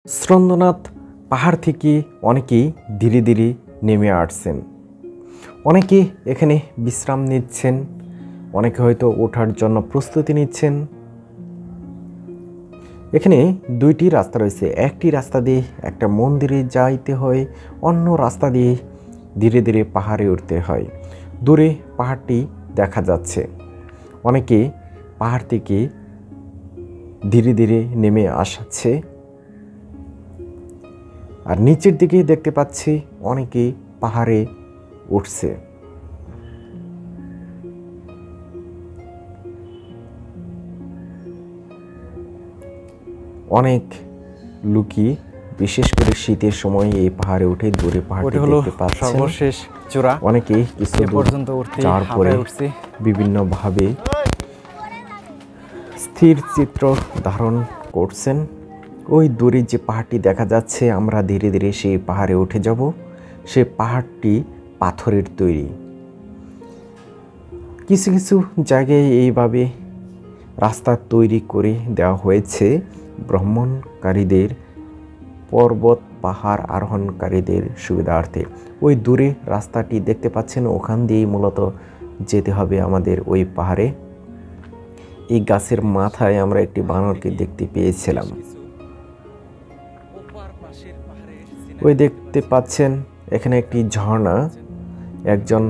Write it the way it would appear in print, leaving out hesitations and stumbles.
স্রন্দনাথ পাহাড় থেকে অনেকেই ধীরে ধীরে নেমে আসছেন। অনেকে এখানে বিশ্রাম নিচ্ছেন, অনেকে হয়তো ওঠার জন্য প্রস্তুতি নিচ্ছেন। এখানে দুইটি রাস্তা রয়েছে, একটি রাস্তা দিয়ে একটা মন্দিরে যাইতে হয়, অন্য রাস্তা দিয়ে ধীরে ধীরে পাহাড়ে উঠতে হয়। দূরে পাহাড়টি দেখা যাচ্ছে, অনেকে পাহাড় থেকে ধীরে ধীরে নেমে আসছে। আর নিচের দিকে দেখতে পাচ্ছি অনেকে পাহাড়ে উঠছে। অনেক লোকই বিশেষ করে শীতের সময় এই পাহাড়ে উঠে দূরে পাহাড়টি দেখতে পাচ্ছেন। সর্বশেষ চূড়া, অনেকেই কিছু পর্যন্ত উঠতে যাওয়ার পরে বিভিন্নভাবে স্থির চিত্র ধারণ করছেন। ওই দূরে যে পাহাড়টি দেখা যাচ্ছে, আমরা ধীরে ধীরে সেই পাহাড়ে উঠে যাব। সে পাহাড়টি পাথরের তৈরি। কিছু কিছু জায়গায় এইভাবে রাস্তা তৈরি করে দেওয়া হয়েছে ভ্রমণকারীদের, পর্বত পাহাড় আরোহণকারীদের সুবিধার্থে। ওই দূরে রাস্তাটি দেখতে পাচ্ছেন, ওখান দিয়েই মূলত যেতে হবে আমাদের ওই পাহাড়ে। এই গাছের মাথায় আমরা একটি বানরকে দেখতে পেয়েছিলাম। ওই দেখতে পাচ্ছেন এখানে একটি ঝর্ণা, একজন